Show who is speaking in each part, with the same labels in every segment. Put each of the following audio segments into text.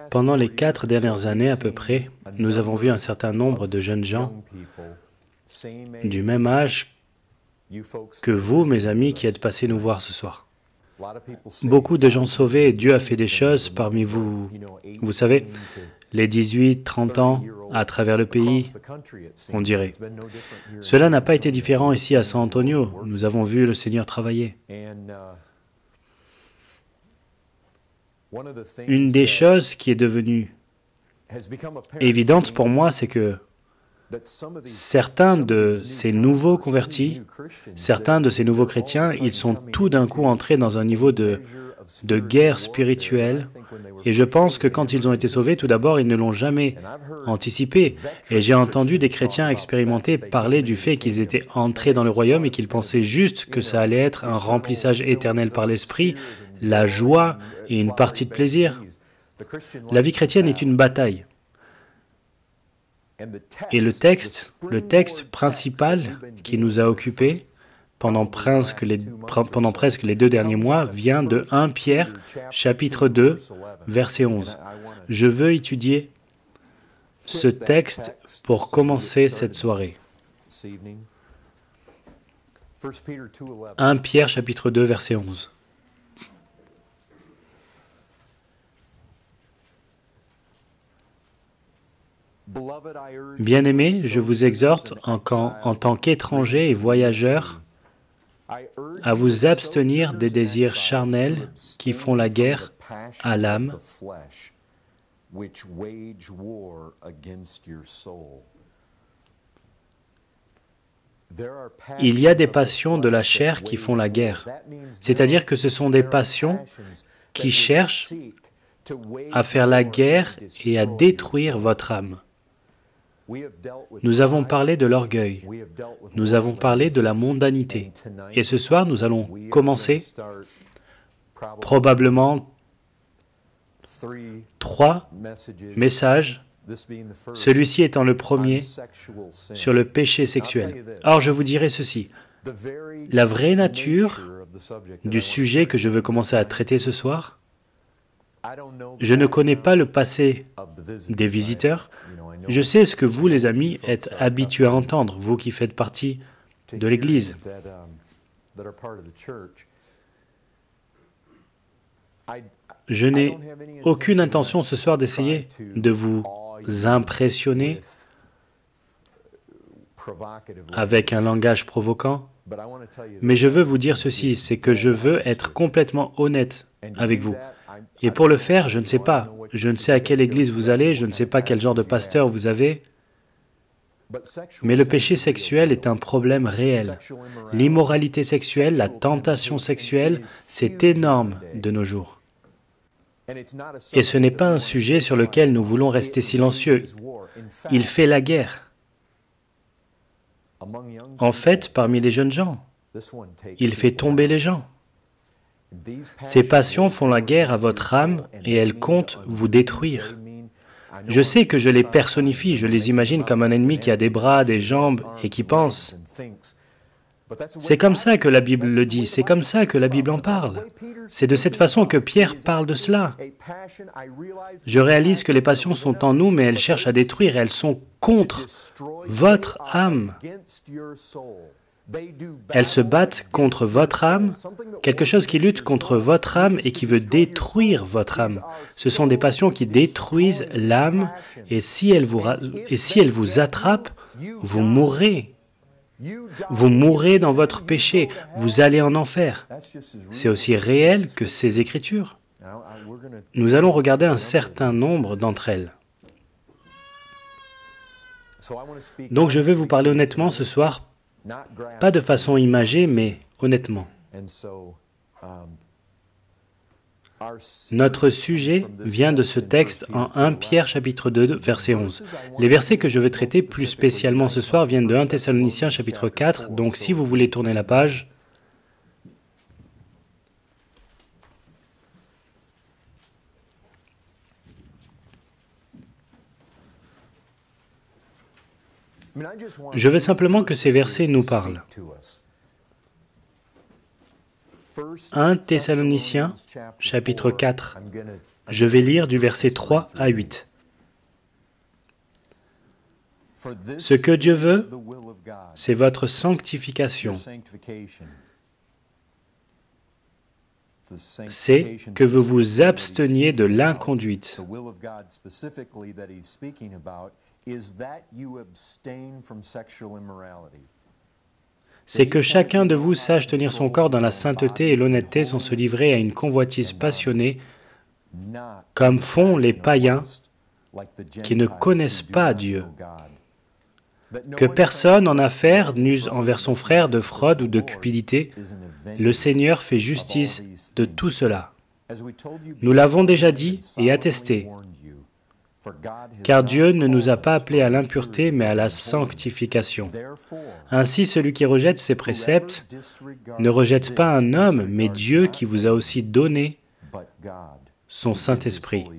Speaker 1: Pendant les 4 dernières années à peu près, nous avons vu un certain nombre de jeunes gens du même âge que vous, mes amis, qui êtes passés nous voir ce soir. Beaucoup de gens sauvés et Dieu a fait des choses parmi vous. Vous savez, les 18, 30 ans à travers le pays, on dirait. Cela n'a pas été différent ici à San Antonio. Nous avons vu le Seigneur travailler. Une des choses qui est devenue évidente pour moi, c'est que certains de ces nouveaux convertis, certains de ces nouveaux chrétiens, ils sont tout d'un coup entrés dans un niveau de guerre spirituelle. Et je pense que quand ils ont été sauvés, tout d'abord, ils ne l'ont jamais anticipé. Et j'ai entendu des chrétiens expérimentés parler du fait qu'ils étaient entrés dans le royaume et qu'ils pensaient juste que ça allait être un remplissage éternel par l'esprit, la joie et une partie de plaisir. La vie chrétienne est une bataille. Et le texte principal qui nous a occupés pendant presque les 2 derniers mois vient de 1 Pierre, chapitre 2, verset 11. Je veux étudier ce texte pour commencer cette soirée. 1 Pierre, chapitre 2, verset 11. Bien-aimés, je vous exhorte en tant qu'étrangers et voyageurs à vous abstenir des désirs charnels qui font la guerre à l'âme, il y a des passions de la chair qui font la guerre, c'est-à-dire que ce sont des passions qui cherchent à faire la guerre et à détruire votre âme. Nous avons parlé de l'orgueil, nous avons parlé de la mondanité, et ce soir nous allons commencer probablement 3 messages, celui-ci étant le premier sur le péché sexuel. Or, je vous dirai ceci, la vraie nature du sujet que je veux commencer à traiter ce soir, je ne connais pas le passé des visiteurs. Je sais ce que vous, les amis, êtes habitués à entendre, vous qui faites partie de l'Église. Je n'ai aucune intention ce soir d'essayer de vous impressionner avec un langage provoquant, mais je veux vous dire ceci, c'est que je veux être complètement honnête avec vous. Et pour le faire, je ne sais pas. Je ne sais à quelle église vous allez, je ne sais pas quel genre de pasteur vous avez, mais le péché sexuel est un problème réel. L'immoralité sexuelle, la tentation sexuelle, c'est énorme de nos jours. Et ce n'est pas un sujet sur lequel nous voulons rester silencieux. Il fait la guerre. En fait, parmi les jeunes gens, il fait tomber les gens. Ces passions font la guerre à votre âme et elles comptent vous détruire. Je sais que je les personnifie, je les imagine comme un ennemi qui a des bras, des jambes et qui pense. C'est comme ça que la Bible le dit, c'est comme ça que la Bible en parle. C'est de cette façon que Pierre parle de cela. Je réalise que les passions sont en nous, mais elles cherchent à détruire, elles sont contre votre âme. Elles se battent contre votre âme, quelque chose qui lutte contre votre âme et qui veut détruire votre âme. Ce sont des passions qui détruisent l'âme et si elles vous attrapent, vous mourrez. Vous mourrez dans votre péché, vous allez en enfer. C'est aussi réel que ces Écritures. Nous allons regarder un certain nombre d'entre elles. Donc je vais vous parler honnêtement ce soir, pas de façon imagée, mais honnêtement. Notre sujet vient de ce texte en 1 Pierre chapitre 2, verset 11. Les versets que je vais traiter plus spécialement ce soir viennent de 1 Thessaloniciens chapitre 4, donc si vous voulez tourner la page, je veux simplement que ces versets nous parlent. 1 Thessaloniciens, chapitre 4. Je vais lire du verset 3 à 8. Ce que Dieu veut, c'est votre sanctification. C'est que vous vous absteniez de l'inconduite. C'est que chacun de vous sache tenir son corps dans la sainteté et l'honnêteté sans se livrer à une convoitise passionnée, comme font les païens qui ne connaissent pas Dieu. Que personne en affaire n'use envers son frère de fraude ou de cupidité. Le Seigneur fait justice de tout cela. Nous l'avons déjà dit et attesté, car Dieu ne nous a pas appelés à l'impureté, mais à la sanctification. Ainsi, celui qui rejette ses préceptes ne rejette pas un homme, mais Dieu qui vous a aussi donné son Saint-Esprit.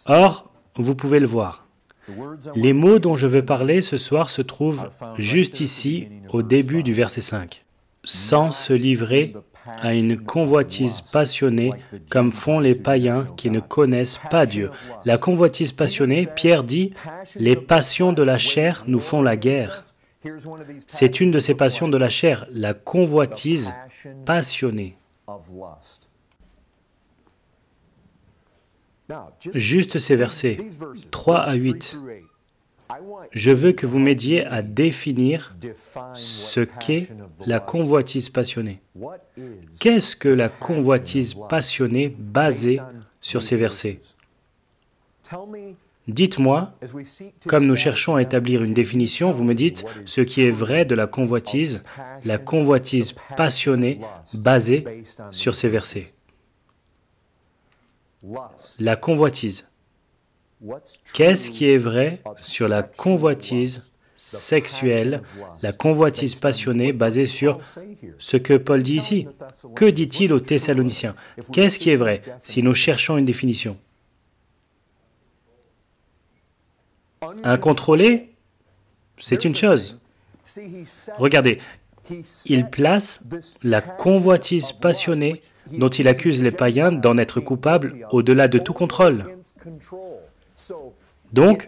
Speaker 1: Or, vous pouvez le voir, les mots dont je veux parler ce soir se trouvent juste ici, au début du verset 5. Sans se livrer à une convoitise passionnée, comme font les païens qui ne connaissent pas Dieu. La convoitise passionnée, Pierre dit, « Les passions de la chair nous font la guerre ». C'est une de ces passions de la chair, la convoitise passionnée. Juste ces versets, 3 à 8. Je veux que vous m'aidiez à définir ce qu'est la convoitise passionnée. Qu'est-ce que la convoitise passionnée basée sur ces versets? Dites-moi, comme nous cherchons à établir une définition, vous me dites ce qui est vrai de la convoitise passionnée basée sur ces versets. La convoitise. Qu'est-ce qui est vrai sur la convoitise sexuelle, la convoitise passionnée basée sur ce que Paul dit ici? Que dit-il aux Thessaloniciens? Qu'est-ce qui est vrai si nous cherchons une définition? Incontrôlé, c'est une chose. Regardez, il place la convoitise passionnée dont il accuse les païens d'en être coupables au-delà de tout contrôle. Donc,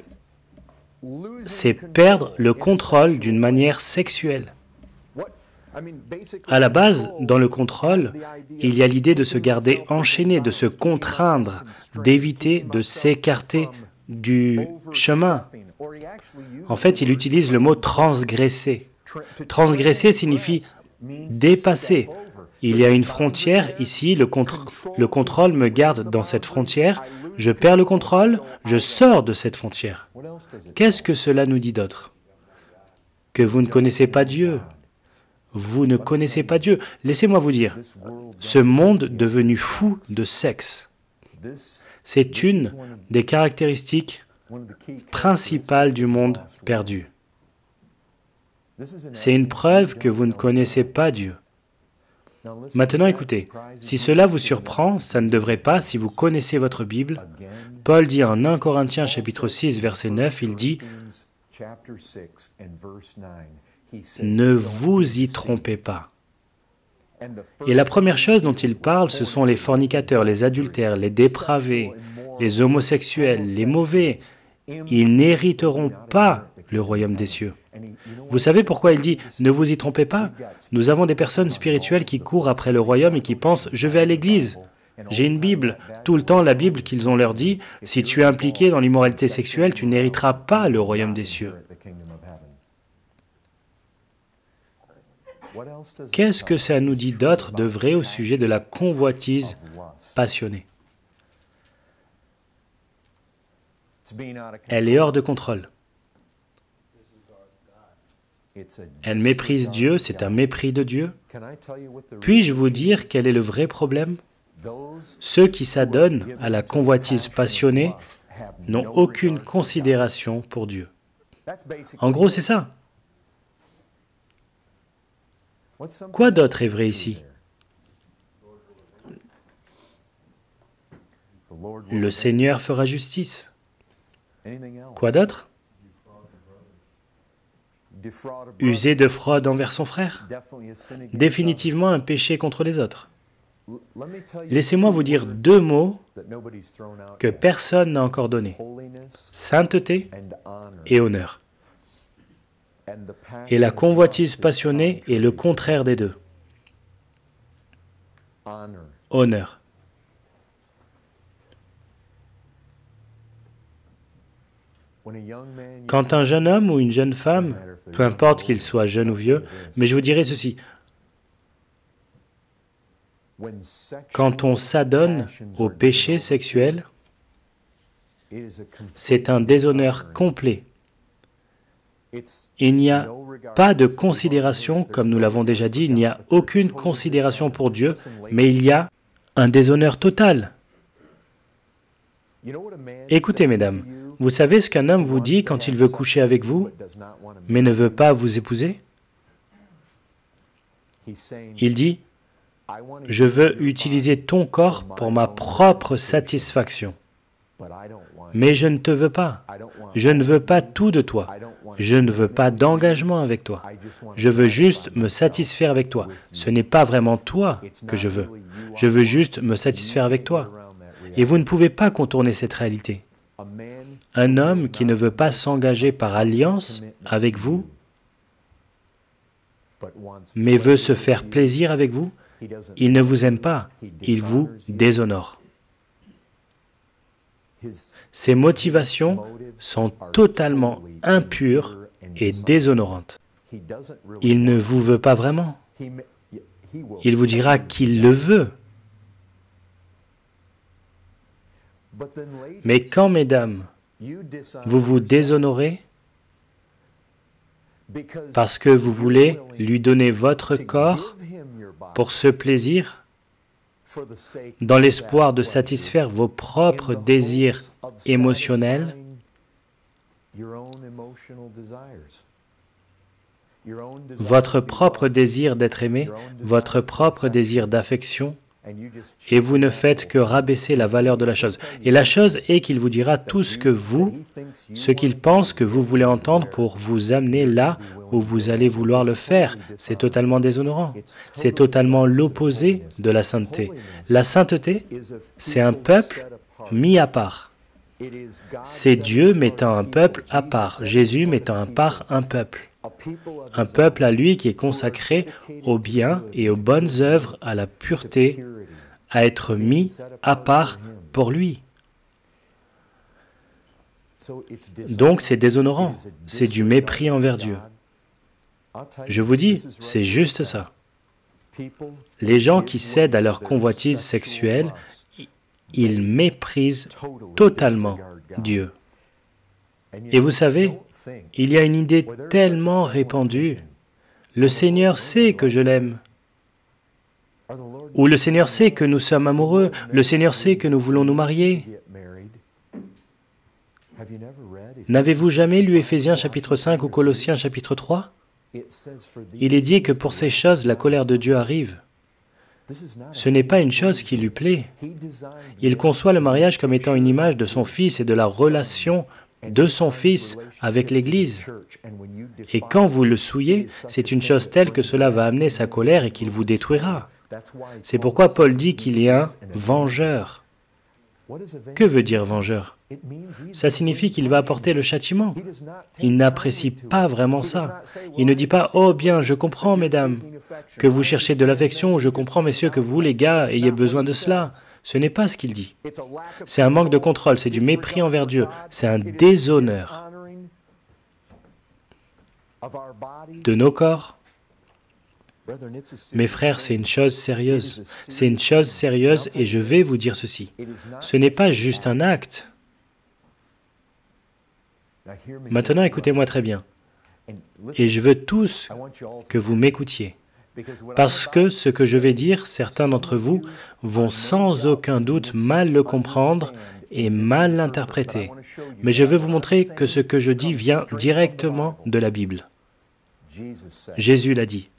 Speaker 1: c'est perdre le contrôle d'une manière sexuelle. À la base, dans le contrôle, il y a l'idée de se garder enchaîné, de se contraindre, d'éviter de s'écarter du chemin. En fait, il utilise le mot transgresser. Transgresser signifie dépasser. Il y a une frontière ici, le contrôle me garde dans cette frontière, je perds le contrôle, je sors de cette frontière. Qu'est-ce que cela nous dit d'autre? Que vous ne connaissez pas Dieu. Vous ne connaissez pas Dieu. Laissez-moi vous dire, ce monde devenu fou de sexe, c'est une des caractéristiques principales du monde perdu. C'est une preuve que vous ne connaissez pas Dieu. Maintenant, écoutez, si cela vous surprend, ça ne devrait pas si vous connaissez votre Bible. Paul dit en 1 Corinthiens chapitre 6, verset 9, il dit « Ne vous y trompez pas ». Et la première chose dont il parle, ce sont les fornicateurs, les adultères, les dépravés, les homosexuels, les mauvais. Ils n'hériteront pas le royaume des cieux. Vous savez pourquoi il dit « Ne vous y trompez pas » ? Nous avons des personnes spirituelles qui courent après le royaume et qui pensent « Je vais à l'église, j'ai une Bible ». Tout le temps, la Bible qu'ils ont leur dit « Si tu es impliqué dans l'immoralité sexuelle, tu n'hériteras pas le royaume des cieux ». Qu'est-ce que ça nous dit d'autre de vrai au sujet de la convoitise passionnée? Elle est hors de contrôle. Elle méprise Dieu, c'est un mépris de Dieu. Puis-je vous dire quel est le vrai problème? Ceux qui s'adonnent à la convoitise passionnée n'ont aucune considération pour Dieu. En gros, c'est ça. Quoi d'autre est vrai ici? Le Seigneur fera justice. Quoi d'autre? User de fraude envers son frère. Définitivement un péché contre les autres. Laissez-moi vous dire deux mots que personne n'a encore donnés. Sainteté et honneur. Et la convoitise passionnée est le contraire des deux. Honneur. Quand un jeune homme ou une jeune femme, peu importe qu'il soit jeune ou vieux, mais je vous dirai ceci, quand on s'adonne au péché sexuel, c'est un déshonneur complet. Il n'y a pas de considération, comme nous l'avons déjà dit, il n'y a aucune considération pour Dieu, mais il y a un déshonneur total. Écoutez, mesdames, vous savez ce qu'un homme vous dit quand il veut coucher avec vous, mais ne veut pas vous épouser? Il dit, « Je veux utiliser ton corps pour ma propre satisfaction. Mais je ne te veux pas. Je ne veux pas tout de toi. Je ne veux pas d'engagement avec toi. Je veux juste me satisfaire avec toi. Ce n'est pas vraiment toi que je veux. Je veux juste me satisfaire avec toi. » Et vous ne pouvez pas contourner cette réalité. Un homme qui ne veut pas s'engager par alliance avec vous, mais veut se faire plaisir avec vous, il ne vous aime pas, il vous déshonore. Ses motivations sont totalement impures et déshonorantes. Il ne vous veut pas vraiment. Il vous dira qu'il le veut. Mais quand, mesdames, vous vous déshonorez parce que vous voulez lui donner votre corps pour ce plaisir, dans l'espoir de satisfaire vos propres désirs émotionnels, votre propre désir d'être aimé, votre propre désir d'affection, et vous ne faites que rabaisser la valeur de la chose. Et la chose est qu'il vous dira tout ce qu'il pense que vous voulez entendre pour vous amener là où vous allez vouloir le faire. C'est totalement déshonorant. C'est totalement l'opposé de la sainteté. La sainteté, c'est un peuple mis à part. C'est Dieu mettant un peuple à part, Jésus mettant à part un peuple. Un peuple à lui qui est consacré au bien et aux bonnes œuvres, à la pureté, à être mis à part pour lui. Donc c'est déshonorant, c'est du mépris envers Dieu. Je vous dis, c'est juste ça. Les gens qui cèdent à leur convoitise sexuelle, ils méprisent totalement Dieu. Et vous savez, il y a une idée tellement répandue. Le Seigneur sait que je l'aime. Ou le Seigneur sait que nous sommes amoureux. Le Seigneur sait que nous voulons nous marier. N'avez-vous jamais lu Éphésiens chapitre 5 ou Colossiens chapitre 3? Il est dit que pour ces choses, la colère de Dieu arrive. Ce n'est pas une chose qui lui plaît. Il conçoit le mariage comme étant une image de son Fils et de la relation de son Fils avec l'Église. Et quand vous le souillez, c'est une chose telle que cela va amener sa colère et qu'il vous détruira. C'est pourquoi Paul dit qu'il est un vengeur. Que veut dire vengeur? Ça signifie qu'il va apporter le châtiment. Il n'apprécie pas vraiment ça. Il ne dit pas « Oh bien, je comprends, mesdames, que vous cherchez de l'affection, ou je comprends, messieurs, que vous, les gars, ayez besoin de cela. » Ce n'est pas ce qu'il dit. C'est un manque de contrôle, c'est du mépris envers Dieu, c'est un déshonneur de nos corps. Mes frères, c'est une chose sérieuse. C'est une chose sérieuse et je vais vous dire ceci. Ce n'est pas juste un acte. Maintenant, écoutez-moi très bien. Et je veux tous que vous m'écoutiez. Parce que ce que je vais dire, certains d'entre vous vont sans aucun doute mal le comprendre et mal l'interpréter. Mais je veux vous montrer que ce que je dis vient directement de la Bible. Jésus l'a dit.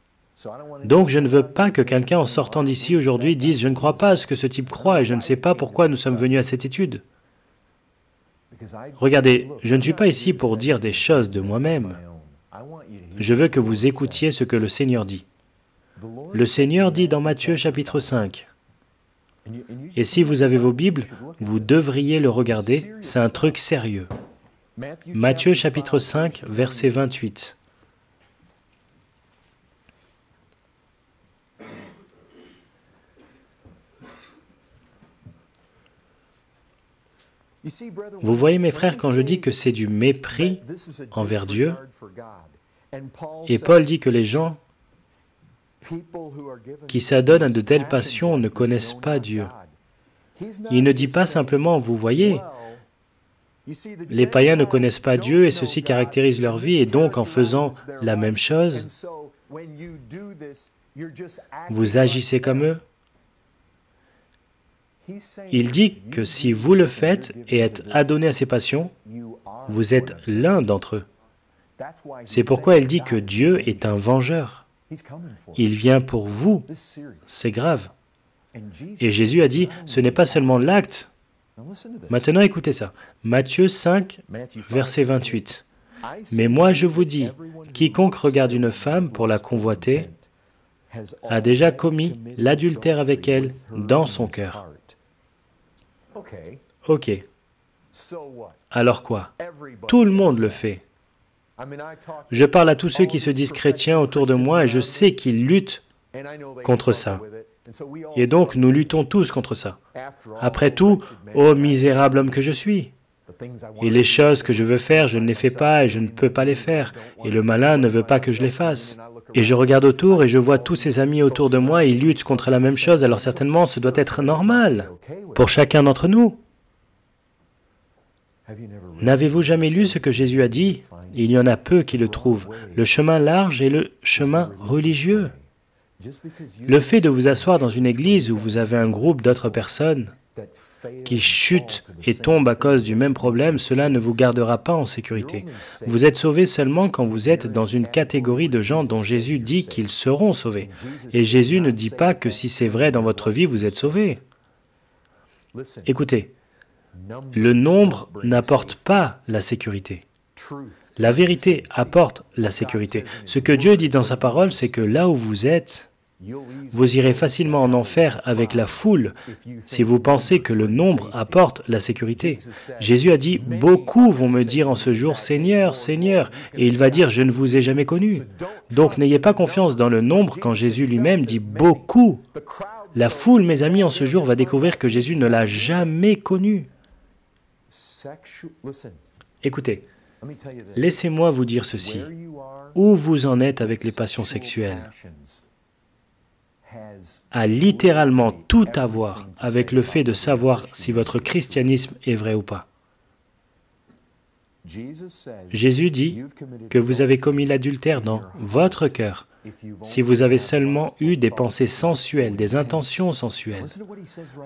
Speaker 1: Donc je ne veux pas que quelqu'un en sortant d'ici aujourd'hui dise « Je ne crois pas à ce que ce type croit et je ne sais pas pourquoi nous sommes venus à cette étude. » Regardez, je ne suis pas ici pour dire des choses de moi-même. Je veux que vous écoutiez ce que le Seigneur dit. Le Seigneur dit dans Matthieu chapitre 5, Et si vous avez vos Bibles, vous devriez le regarder, c'est un truc sérieux. Matthieu chapitre 5, verset 28. Vous voyez mes frères, quand je dis que c'est du mépris envers Dieu, et Paul dit que les gens qui s'adonnent à de telles passions ne connaissent pas Dieu. Il ne dit pas simplement, vous voyez, les païens ne connaissent pas Dieu et ceci caractérise leur vie et donc en faisant la même chose, vous agissez comme eux. Il dit que si vous le faites et êtes adonné à ces passions, vous êtes l'un d'entre eux. C'est pourquoi il dit que Dieu est un vengeur. Il vient pour vous. C'est grave. Et Jésus a dit, ce n'est pas seulement l'acte. Maintenant, écoutez ça. Matthieu 5, verset 28. Mais moi je vous dis, quiconque regarde une femme pour la convoiter a déjà commis l'adultère avec elle dans son cœur. Ok. Alors quoi? Tout le monde le fait. Je parle à tous ceux qui se disent chrétiens autour de moi et je sais qu'ils luttent contre ça. Et donc nous luttons tous contre ça. Après tout, ô misérable homme que je suis. Et les choses que je veux faire, je ne les fais pas et je ne peux pas les faire. Et le malin ne veut pas que je les fasse. Et je regarde autour et je vois tous ces amis autour de moi, ils luttent contre la même chose, alors certainement ce doit être normal pour chacun d'entre nous. N'avez-vous jamais lu ce que Jésus a dit? Il y en a peu qui le trouvent. Le chemin large et le chemin religieux. Le fait de vous asseoir dans une église où vous avez un groupe d'autres personnes qui chutent et tombent à cause du même problème, cela ne vous gardera pas en sécurité. Vous êtes sauvés seulement quand vous êtes dans une catégorie de gens dont Jésus dit qu'ils seront sauvés. Et Jésus ne dit pas que si c'est vrai dans votre vie, vous êtes sauvés. Écoutez, le nombre n'apporte pas la sécurité. La vérité apporte la sécurité. Ce que Dieu dit dans sa parole, c'est que là où vous êtes, vous irez facilement en enfer avec la foule si vous pensez que le nombre apporte la sécurité. Jésus a dit, beaucoup vont me dire en ce jour, Seigneur, Seigneur, et il va dire, je ne vous ai jamais connu. Donc n'ayez pas confiance dans le nombre quand Jésus lui-même dit beaucoup. La foule, mes amis, en ce jour va découvrir que Jésus ne l'a jamais connu. Écoutez, laissez-moi vous dire ceci. Où vous en êtes avec les passions sexuelles a littéralement tout à voir avec le fait de savoir si votre christianisme est vrai ou pas. Jésus dit que vous avez commis l'adultère dans votre cœur si vous avez seulement eu des pensées sensuelles, des intentions sensuelles.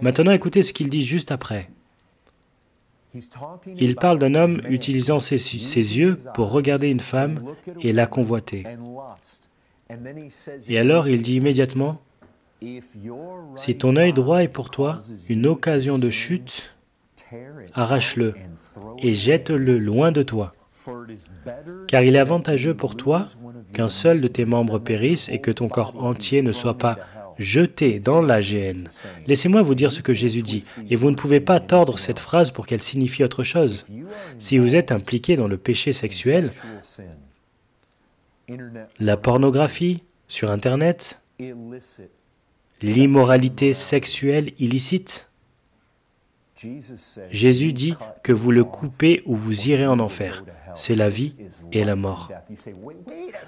Speaker 1: Maintenant, écoutez ce qu'il dit juste après. Il parle d'un homme utilisant ses yeux pour regarder une femme et la convoiter. Et alors, il dit immédiatement, « Si ton œil droit est pour toi une occasion de chute, arrache-le et jette-le loin de toi. Car il est avantageux pour toi qu'un seul de tes membres périsse et que ton corps entier ne soit pas jeté dans la géhenne. » Laissez-moi vous dire ce que Jésus dit, et vous ne pouvez pas tordre cette phrase pour qu'elle signifie autre chose. Si vous êtes impliqué dans le péché sexuel, la pornographie sur Internet, l'immoralité sexuelle illicite, Jésus dit que vous le coupez ou vous irez en enfer. C'est la vie et la mort.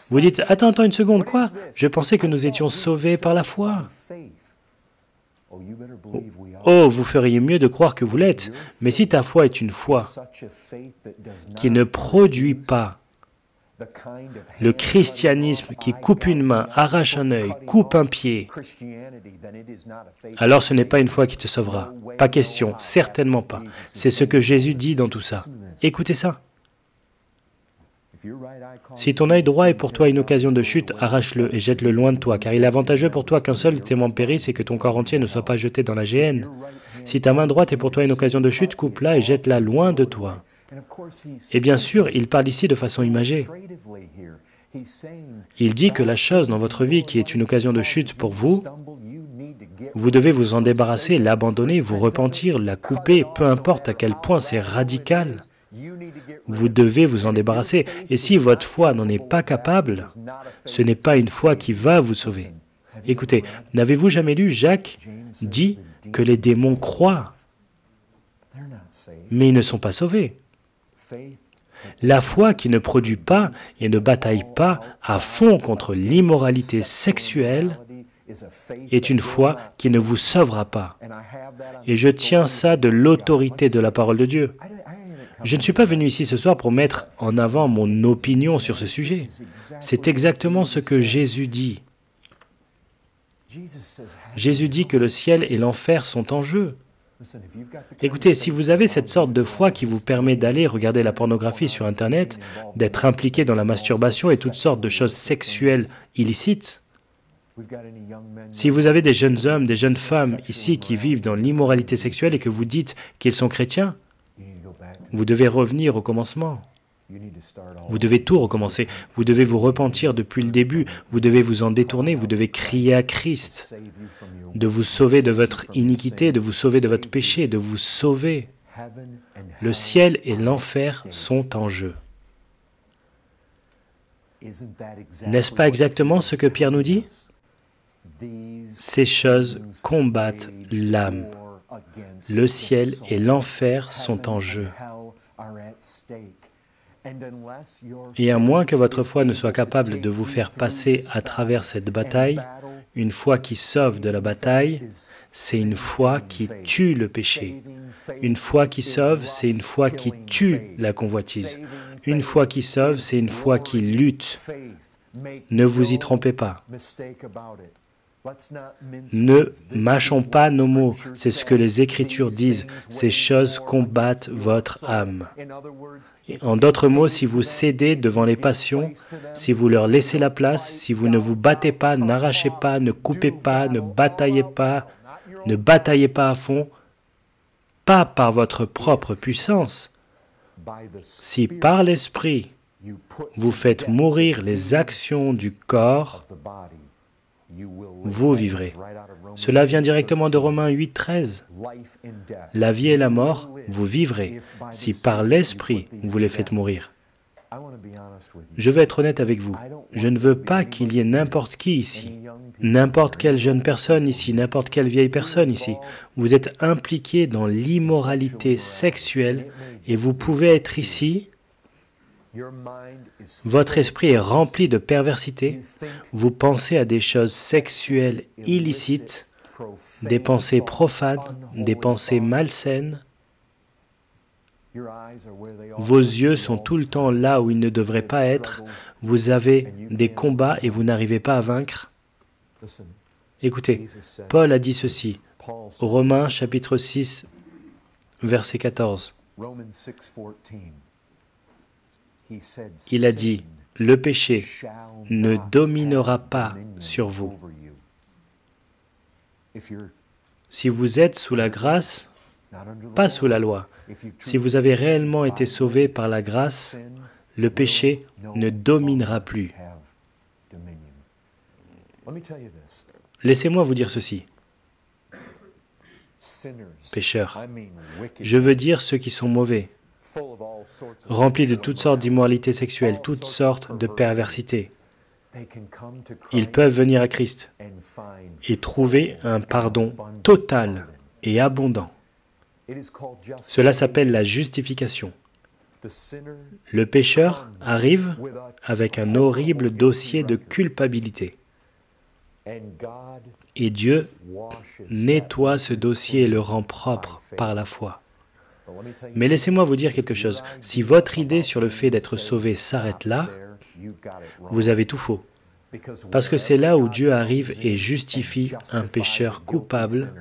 Speaker 1: Vous dites, attends une seconde, quoi? Je pensais que nous étions sauvés par la foi. Oh, vous feriez mieux de croire que vous l'êtes. Mais si ta foi est une foi qui ne produit pas le christianisme qui coupe une main, arrache un œil, coupe un pied, alors ce n'est pas une foi qui te sauvera. Pas question, certainement pas. C'est ce que Jésus dit dans tout ça. Écoutez ça. Si ton œil droit est pour toi une occasion de chute, arrache-le et jette-le loin de toi, car il est avantageux pour toi qu'un seul de tes membres périsse et que ton corps entier ne soit pas jeté dans la géhenne. Si ta main droite est pour toi une occasion de chute, coupe-la et jette-la loin de toi. Et bien sûr, il parle ici de façon imagée. Il dit que la chose dans votre vie qui est une occasion de chute pour vous, Vous devez vous en débarrasser, l'abandonner, vous repentir, la couper, peu importe à quel point c'est radical. Vous devez vous en débarrasser. Et si votre foi n'en est pas capable, ce n'est pas une foi qui va vous sauver. Écoutez, n'avez-vous jamais lu Jacques dit que les démons croient, mais ils ne sont pas sauvés. La foi qui ne produit pas et ne bataille pas à fond contre l'immoralité sexuelle est une foi qui ne vous sauvera pas. Et je tiens ça de l'autorité de la parole de Dieu. Je ne suis pas venu ici ce soir pour mettre en avant mon opinion sur ce sujet. C'est exactement ce que Jésus dit. Jésus dit que le ciel et l'enfer sont en jeu. Écoutez, si vous avez cette sorte de foi qui vous permet d'aller regarder la pornographie sur Internet, d'être impliqué dans la masturbation et toutes sortes de choses sexuelles illicites, si vous avez des jeunes hommes, des jeunes femmes ici qui vivent dans l'immoralité sexuelle et que vous dites qu'ils sont chrétiens, vous devez revenir au commencement. Vous devez tout recommencer. Vous devez vous repentir depuis le début. Vous devez vous en détourner. Vous devez crier à Christ de vous sauver de votre iniquité, de vous sauver de votre péché, de vous sauver. Le ciel et l'enfer sont en jeu. N'est-ce pas exactement ce que Pierre nous dit? Ces choses combattent l'âme. Le ciel et l'enfer sont en jeu. Et à moins que votre foi ne soit capable de vous faire passer à travers cette bataille, une foi qui sauve de la bataille, c'est une foi qui tue le péché. Une foi qui sauve, c'est une foi qui tue la convoitise. Une foi qui sauve, c'est une foi qui lutte. Ne vous y trompez pas. Ne mâchons pas nos mots, c'est ce que les Écritures disent. Ces choses combattent votre âme. En d'autres mots, si vous cédez devant les passions, si vous leur laissez la place, si vous ne vous battez pas, n'arrachez pas, ne coupez pas, ne bataillez pas à fond, pas par votre propre puissance. Si par l'Esprit, vous faites mourir les actions du corps, vous vivrez. Cela vient directement de Romains 8, 13. La vie et la mort, vous vivrez, si par l'Esprit vous les faites mourir. Je vais être honnête avec vous. Je ne veux pas qu'il y ait n'importe qui ici, n'importe quelle jeune personne ici, n'importe quelle vieille personne ici. Vous êtes impliqué dans l'immoralité sexuelle et vous pouvez être ici. Votre esprit est rempli de perversité, vous pensez à des choses sexuelles illicites, des pensées profanes, des pensées malsaines. Vos yeux sont tout le temps là où ils ne devraient pas être, vous avez des combats et vous n'arrivez pas à vaincre. Écoutez, Paul a dit ceci, Romains chapitre 6, verset 14. Il a dit, « Le péché ne dominera pas sur vous. » Si vous êtes sous la grâce, pas sous la loi, si vous avez réellement été sauvé par la grâce, le péché ne dominera plus. Laissez-moi vous dire ceci. Pécheurs, je veux dire ceux qui sont mauvais, remplis de toutes sortes d'immoralités sexuelles, toutes sortes de perversités. Ils peuvent venir à Christ et trouver un pardon total et abondant. Cela s'appelle la justification. Le pécheur arrive avec un horrible dossier de culpabilité. Et Dieu nettoie ce dossier et le rend propre par la foi. Mais laissez-moi vous dire quelque chose. Si votre idée sur le fait d'être sauvé s'arrête là, vous avez tout faux. Parce que c'est là où Dieu arrive et justifie un pécheur coupable,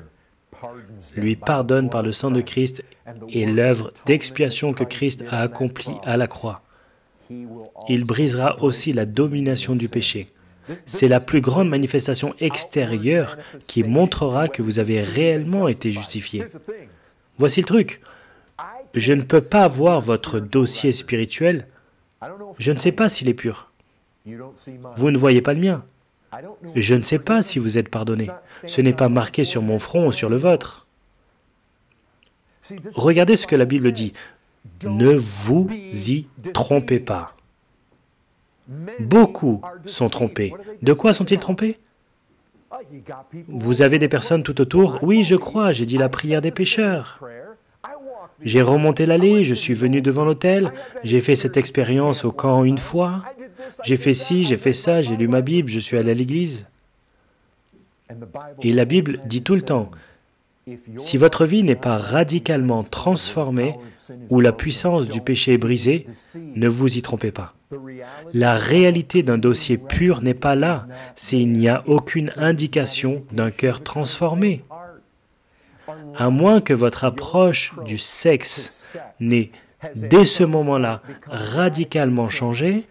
Speaker 1: lui pardonne par le sang de Christ et l'œuvre d'expiation que Christ a accomplie à la croix. Il brisera aussi la domination du péché. C'est la plus grande manifestation extérieure qui montrera que vous avez réellement été justifié. Voici le truc. Je ne peux pas voir votre dossier spirituel. Je ne sais pas s'il est pur. Vous ne voyez pas le mien. Je ne sais pas si vous êtes pardonné. Ce n'est pas marqué sur mon front ou sur le vôtre. Regardez ce que la Bible dit. Ne vous y trompez pas. Beaucoup sont trompés. De quoi sont-ils trompés? Vous avez des personnes tout autour. Oui, je crois, j'ai dit la prière des pécheurs. J'ai remonté l'allée, je suis venu devant l'autel, j'ai fait cette expérience au camp une fois, j'ai fait ci, j'ai fait ça, j'ai lu ma Bible, je suis allé à l'église. Et la Bible dit tout le temps, si votre vie n'est pas radicalement transformée ou la puissance du péché est brisée, ne vous y trompez pas. La réalité d'un dossier pur n'est pas là s'il n'y a aucune indication d'un cœur transformé. À moins que votre approche du sexe n'ait, dès ce moment-là, radicalement changé,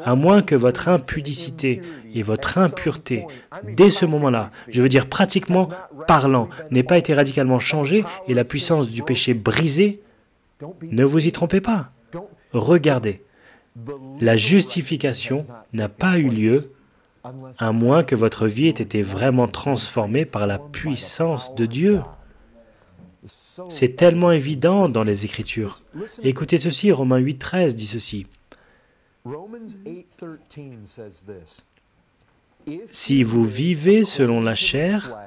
Speaker 1: à moins que votre impudicité et votre impureté, dès ce moment-là, je veux dire pratiquement parlant, n'aient pas été radicalement changées et la puissance du péché brisée, ne vous y trompez pas. Regardez, la justification n'a pas eu lieu à moins que votre vie ait été vraiment transformée par la puissance de Dieu. C'est tellement évident dans les Écritures. Écoutez ceci, Romains 8,13 dit ceci. Si vous vivez selon la chair,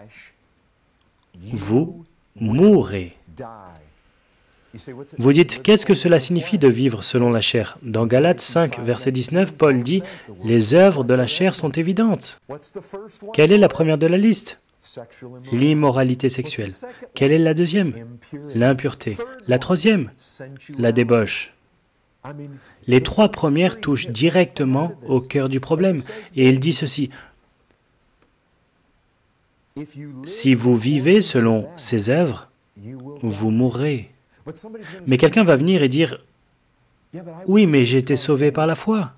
Speaker 1: vous mourrez. Vous dites, qu'est-ce que cela signifie de vivre selon la chair? Dans Galates 5, verset 19, Paul dit, « Les œuvres de la chair sont évidentes. » Quelle est la première de la liste? L'immoralité sexuelle. Quelle est la deuxième? L'impureté. La troisième? La débauche. Les trois premières touchent directement au cœur du problème. Et il dit ceci. Si vous vivez selon ces œuvres, vous mourrez. Mais quelqu'un va venir et dire, oui, mais j'ai été sauvé par la foi.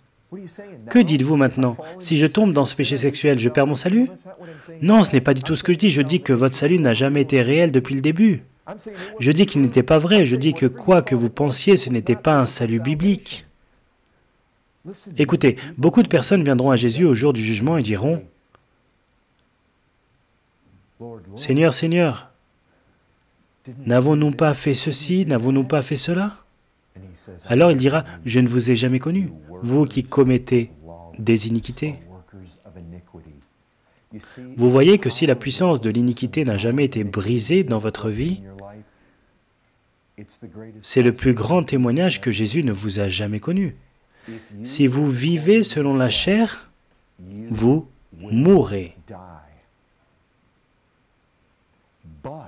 Speaker 1: Que dites-vous maintenant? Si je tombe dans ce péché sexuel, je perds mon salut? Non, ce n'est pas du tout ce que je dis. Je dis que votre salut n'a jamais été réel depuis le début. Je dis qu'il n'était pas vrai. Je dis que quoi que vous pensiez, ce n'était pas un salut biblique. Écoutez, beaucoup de personnes viendront à Jésus au jour du jugement et diront, « Seigneur, Seigneur, n'avons-nous pas fait ceci, n'avons-nous pas fait cela ?» Alors il dira, « Je ne vous ai jamais connu, vous qui commettez des iniquités. » Vous voyez que si la puissance de l'iniquité n'a jamais été brisée dans votre vie, c'est le plus grand témoignage que Jésus ne vous a jamais connu. Si vous vivez selon la chair, vous mourrez.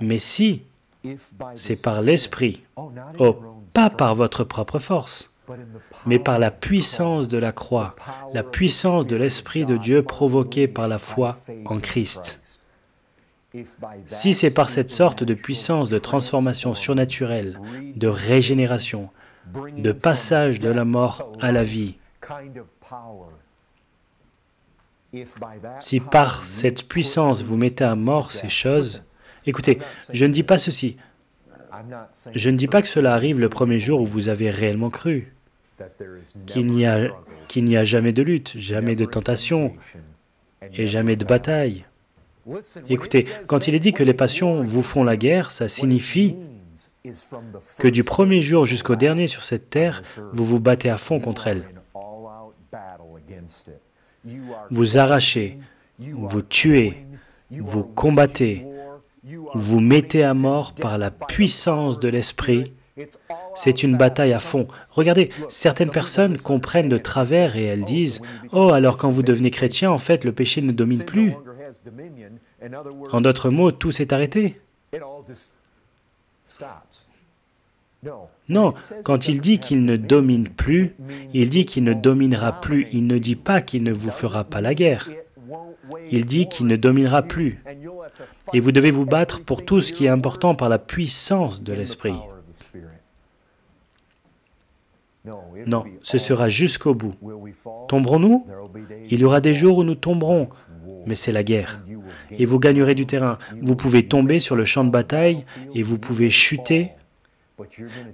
Speaker 1: Mais si c'est par l'Esprit, oh, pas par votre propre force, mais par la puissance de la croix, la puissance de l'Esprit de Dieu provoquée par la foi en Christ. Si c'est par cette sorte de puissance de transformation surnaturelle, de régénération, de passage de la mort à la vie, si par cette puissance vous mettez à mort ces choses, écoutez, je ne dis pas ceci. Je ne dis pas que cela arrive le premier jour où vous avez réellement cru, qu'il n'y a jamais de lutte, jamais de tentation et jamais de bataille. Écoutez, quand il est dit que les passions vous font la guerre, ça signifie que du premier jour jusqu'au dernier sur cette terre, vous vous battez à fond contre elles. Vous arrachez, vous tuez, vous combattez, vous mettez à mort par la puissance de l'Esprit. C'est une bataille à fond. Regardez, certaines personnes comprennent de travers et elles disent « Oh, alors quand vous devenez chrétien, en fait, le péché ne domine plus. » En d'autres mots, tout s'est arrêté. Non, quand il dit qu'il ne domine plus, il dit qu'il ne dominera plus. Il ne dit pas qu'il ne vous fera pas la guerre. Il dit qu'il ne dominera plus. Et vous devez vous battre pour tout ce qui est important par la puissance de l'Esprit. Non, ce sera jusqu'au bout. Tomberons-nous? Il y aura des jours où nous tomberons, mais c'est la guerre. Et vous gagnerez du terrain. Vous pouvez tomber sur le champ de bataille et vous pouvez chuter,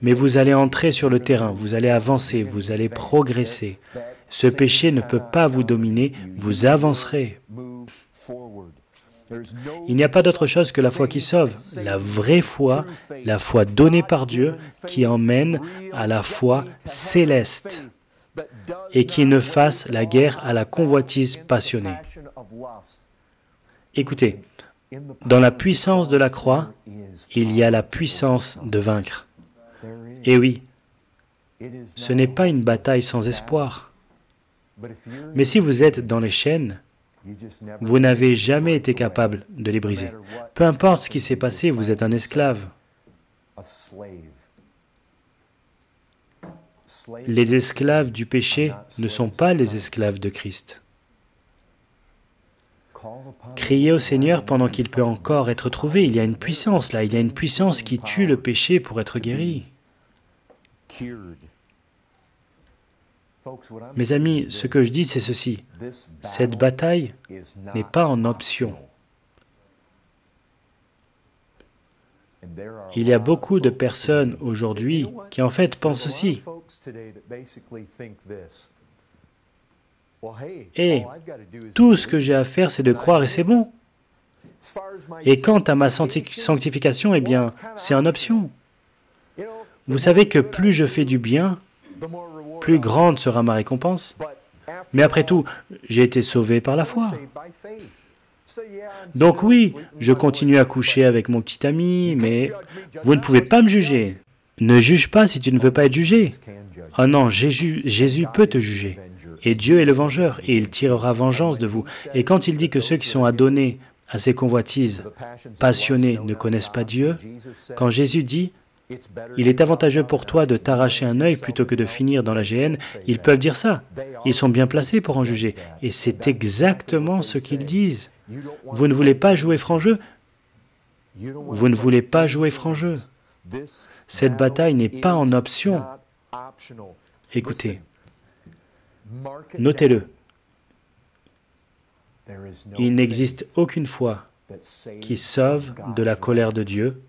Speaker 1: Mais vous allez entrer sur le terrain, vous allez avancer, vous allez progresser. Ce péché ne peut pas vous dominer, vous avancerez. Il n'y a pas d'autre chose que la foi qui sauve, la vraie foi, la foi donnée par Dieu, qui emmène à la foi céleste et qui ne fasse la guerre à la convoitise passionnée. Écoutez, dans la puissance de la croix, il y a la puissance de vaincre. Et oui, ce n'est pas une bataille sans espoir. Mais si vous êtes dans les chaînes, vous n'avez jamais été capable de les briser. Peu importe ce qui s'est passé, vous êtes un esclave. Les esclaves du péché ne sont pas les esclaves de Christ. Criez au Seigneur pendant qu'il peut encore être trouvé. Il y a une puissance là, il y a une puissance qui tue le péché pour être guéri. Mes amis, ce que je dis, c'est ceci. Cette bataille n'est pas en option. Il y a beaucoup de personnes aujourd'hui qui en fait pensent ceci. Et tout ce que j'ai à faire, c'est de croire et c'est bon. Et quant à ma sanctification, eh bien, c'est en option. Vous savez que plus je fais du bien, plus grande sera ma récompense. Mais après tout, j'ai été sauvé par la foi. Donc oui, je continue à coucher avec mon petit ami, mais vous ne pouvez pas me juger. Ne juge pas si tu ne veux pas être jugé. Oh non, Jésus peut te juger. Et Dieu est le vengeur, et il tirera vengeance de vous. Et quand il dit que ceux qui sont adonnés à ces convoitises passionnées ne connaissent pas Dieu, quand Jésus dit « Il est avantageux pour toi de t'arracher un œil plutôt que de finir dans la géhenne », ils peuvent dire ça. Ils sont bien placés pour en juger. Et c'est exactement ce qu'ils disent. Vous ne voulez pas jouer franc jeu? Vous ne voulez pas jouer franc jeu. Cette bataille n'est pas en option. Écoutez, notez-le. Il n'existe aucune foi qui sauve de la colère de Dieu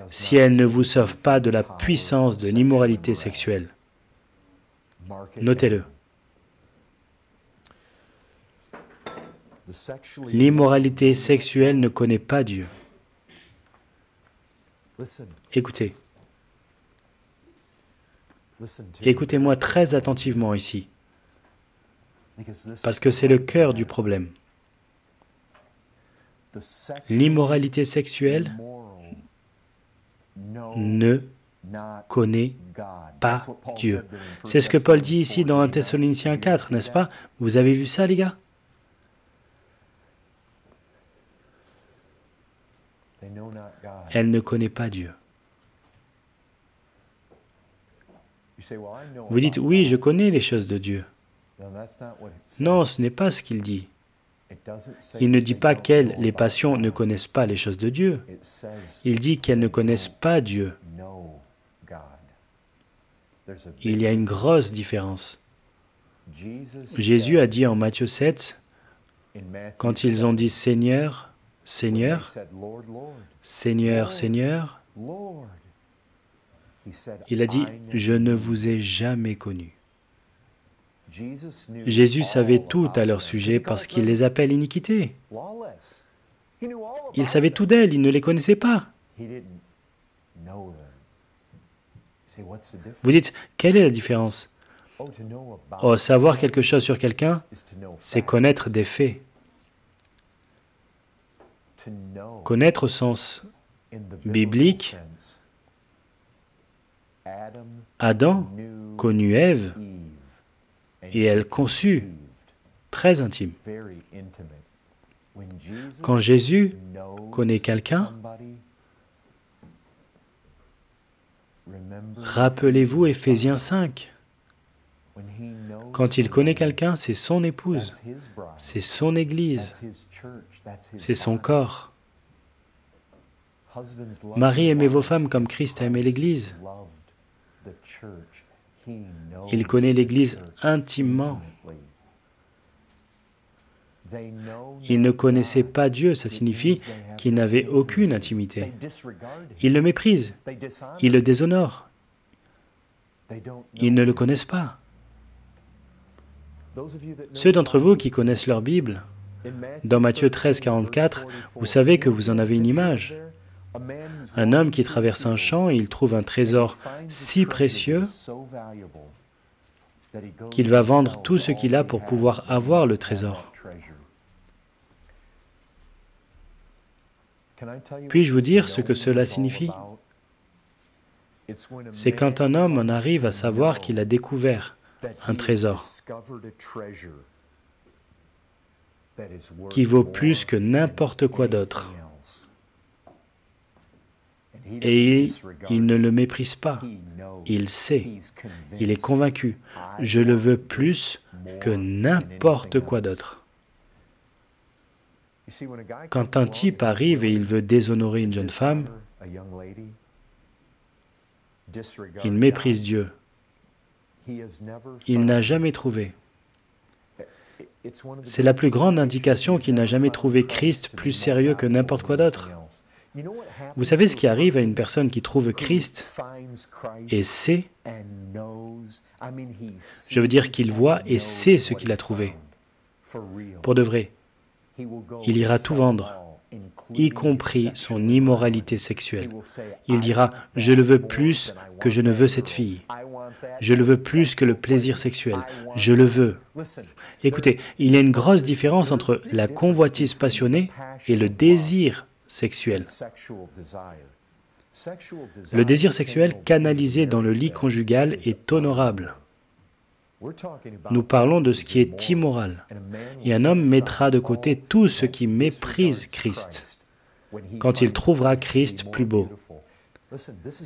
Speaker 1: si elle ne vous sauve pas de la puissance de l'immoralité sexuelle. Notez-le. L'immoralité sexuelle ne connaît pas Dieu. Écoutez. Écoutez-moi très attentivement ici, parce que c'est le cœur du problème. L'immoralité sexuelle ne connaît pas Dieu. C'est ce que Paul dit ici dans 1 Thessaloniciens 4, n'est-ce pas? Vous avez vu ça, les gars? Elle ne connaît pas Dieu. Vous dites, oui, je connais les choses de Dieu. Non, ce n'est pas ce qu'il dit. Il ne dit pas qu'elles, les passions, ne connaissent pas les choses de Dieu. Il dit qu'elles ne connaissent pas Dieu. Il y a une grosse différence. Jésus a dit en Matthieu 7, quand ils ont dit « Seigneur, Seigneur, Seigneur, Seigneur », il a dit « Je ne vous ai jamais connus ». Jésus savait tout à leur sujet parce qu'il les appelle iniquité. Il savait tout d'elles, il ne les connaissait pas. Vous dites, quelle est la différence? Oh, savoir quelque chose sur quelqu'un, c'est connaître des faits. Connaître au sens biblique, Adam connut Ève et elle conçut, très intime. Quand Jésus connaît quelqu'un, rappelez-vous Éphésiens 5. Quand il connaît quelqu'un, c'est son épouse, c'est son Église, c'est son corps. Marie, aimez vos femmes comme Christ a aimé l'Église. Il connaît l'Église intimement. Ils ne connaissaient pas Dieu, ça signifie qu'ils n'avaient aucune intimité. Ils le méprisent, ils le déshonorent, ils ne le connaissent pas. Ceux d'entre vous qui connaissent leur Bible, dans Matthieu 13, 44, vous savez que vous en avez une image. Un homme qui traverse un champ et il trouve un trésor si précieux qu'il va vendre tout ce qu'il a pour pouvoir avoir le trésor. Puis-je vous dire ce que cela signifie? C'est quand un homme en arrive à savoir qu'il a découvert un trésor qui vaut plus que n'importe quoi d'autre. Et il ne le méprise pas. Il sait, il est convaincu. Je le veux plus que n'importe quoi d'autre. Quand un type arrive et il veut déshonorer une jeune femme, il méprise Dieu. Il n'a jamais trouvé. C'est la plus grande indication qu'il n'a jamais trouvé Christ plus sérieux que n'importe quoi d'autre. Vous savez ce qui arrive à une personne qui trouve Christ et sait, je veux dire qu'il voit et sait ce qu'il a trouvé. Pour de vrai, il ira tout vendre, y compris son immoralité sexuelle. Il dira, je le veux plus que je ne veux cette fille. Je le veux plus que le plaisir sexuel. Je le veux. Écoutez, il y a une grosse différence entre la convoitise passionnée et le désir sexuel. Le désir sexuel canalisé dans le lit conjugal est honorable. Nous parlons de ce qui est immoral. Et un homme mettra de côté tout ce qui méprise Christ quand il trouvera Christ plus beau.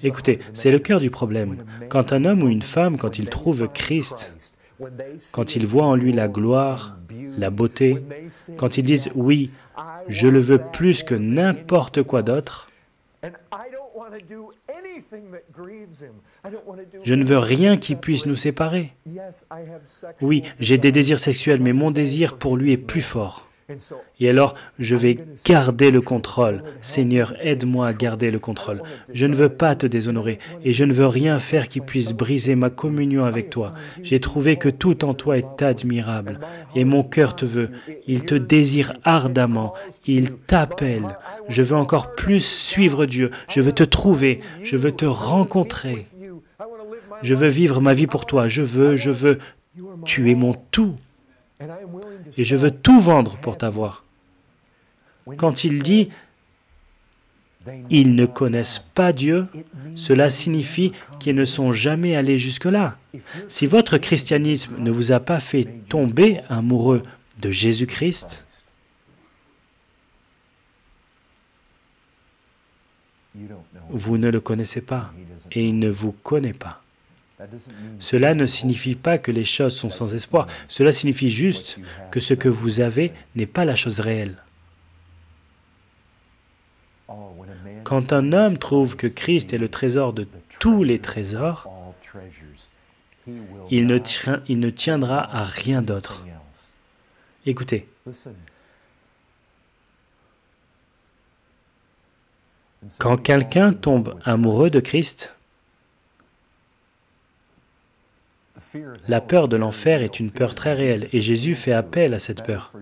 Speaker 1: Écoutez, c'est le cœur du problème. Quand un homme ou une femme, quand il trouve Christ, quand ils voient en lui la gloire, la beauté, quand ils disent « Oui, je le veux plus que n'importe quoi d'autre », je ne veux rien qui puisse nous séparer. Oui, j'ai des désirs sexuels, mais mon désir pour lui est plus fort. Et alors, je vais garder le contrôle. Seigneur, aide-moi à garder le contrôle. Je ne veux pas te déshonorer et je ne veux rien faire qui puisse briser ma communion avec toi. J'ai trouvé que tout en toi est admirable et mon cœur te veut. Il te désire ardemment. Il t'appelle. Je veux encore plus suivre Dieu. Je veux te trouver. Je veux te rencontrer. Je veux vivre ma vie pour toi. Je veux. Tu es mon tout. Et je veux tout vendre pour t'avoir. Quand il dit « ils ne connaissent pas Dieu », cela signifie qu'ils ne sont jamais allés jusque-là. Si votre christianisme ne vous a pas fait tomber amoureux de Jésus-Christ, vous ne le connaissez pas et il ne vous connaît pas. Cela ne signifie pas que les choses sont sans espoir. Cela signifie juste que ce que vous avez n'est pas la chose réelle. Quand un homme trouve que Christ est le trésor de tous les trésors, il ne tiendra à rien d'autre. Écoutez, quand quelqu'un tombe amoureux de Christ, la peur de l'enfer est une peur très réelle et Jésus fait appel à cette peur.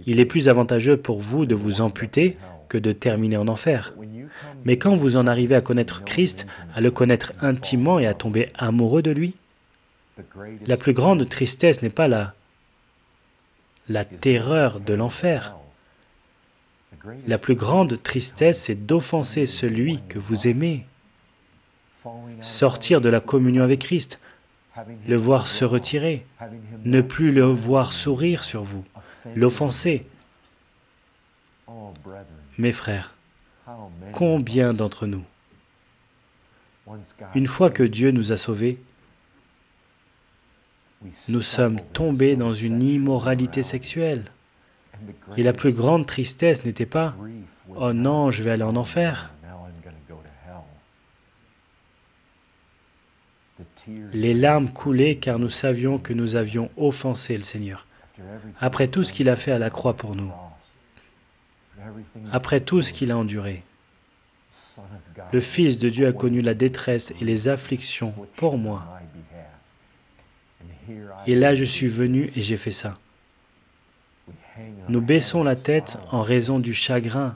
Speaker 1: Il est plus avantageux pour vous de vous amputer que de terminer en enfer. Mais quand vous en arrivez à connaître Christ, à le connaître intimement et à tomber amoureux de lui, la plus grande tristesse n'est pas la terreur de l'enfer. La plus grande tristesse, c'est d'offenser celui que vous aimez, sortir de la communion avec Christ, le voir se retirer, ne plus le voir sourire sur vous, l'offenser. Mes frères, combien d'entre nous, une fois que Dieu nous a sauvés, nous sommes tombés dans une immoralité sexuelle. Et la plus grande tristesse n'était pas « Oh non, je vais aller en enfer ». Les larmes coulaient car nous savions que nous avions offensé le Seigneur. Après tout ce qu'il a fait à la croix pour nous, après tout ce qu'il a enduré, le Fils de Dieu a connu la détresse et les afflictions pour moi. Et là, je suis venu et j'ai fait ça. Nous baissons la tête en raison du chagrin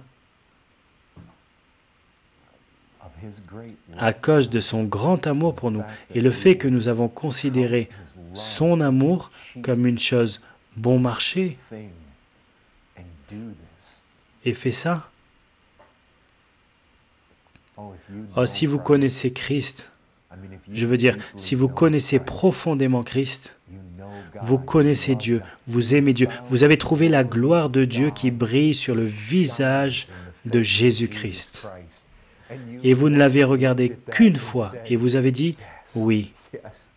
Speaker 1: à cause de son grand amour pour nous et le fait que nous avons considéré son amour comme une chose bon marché et fait ça. Oh, si vous connaissez Christ, je veux dire, si vous connaissez profondément Christ, vous connaissez Dieu, vous aimez Dieu, vous avez trouvé la gloire de Dieu qui brille sur le visage de Jésus-Christ. Et vous ne l'avez regardé qu'une fois et vous avez dit, oui,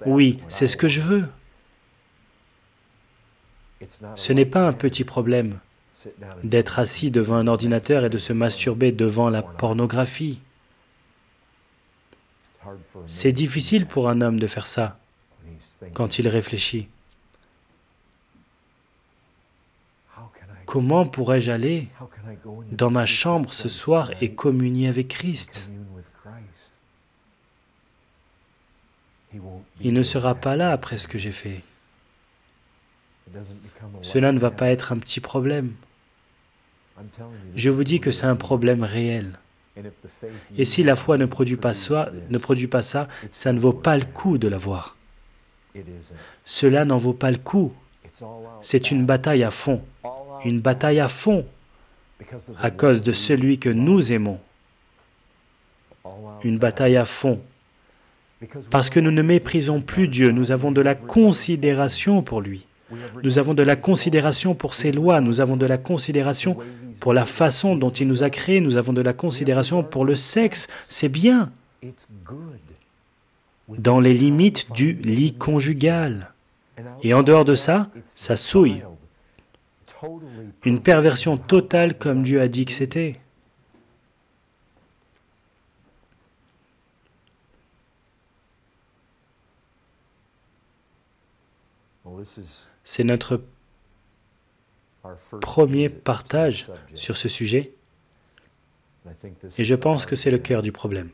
Speaker 1: oui, c'est ce que je veux. Ce n'est pas un petit problème d'être assis devant un ordinateur et de se masturber devant la pornographie. C'est difficile pour un homme de faire ça quand il réfléchit. Comment pourrais-je aller dans ma chambre ce soir et communier avec Christ? Il ne sera pas là après ce que j'ai fait. Cela ne va pas être un petit problème. Je vous dis que c'est un problème réel. Et si la foi ne produit pas ça, ça ne vaut pas le coup de l'avoir. Cela n'en vaut pas le coup. C'est une bataille à fond. Une bataille à fond à cause de celui que nous aimons. Une bataille à fond. Parce que nous ne méprisons plus Dieu, nous avons de la considération pour lui. Nous avons de la considération pour ses lois, nous avons de la considération pour la façon dont il nous a créés, nous avons de la considération pour le sexe, c'est bien. Dans les limites du lit conjugal. Et en dehors de ça, ça souille. Une perversion totale comme Dieu a dit que c'était. C'est notre premier partage sur ce sujet, et je pense que c'est le cœur du problème.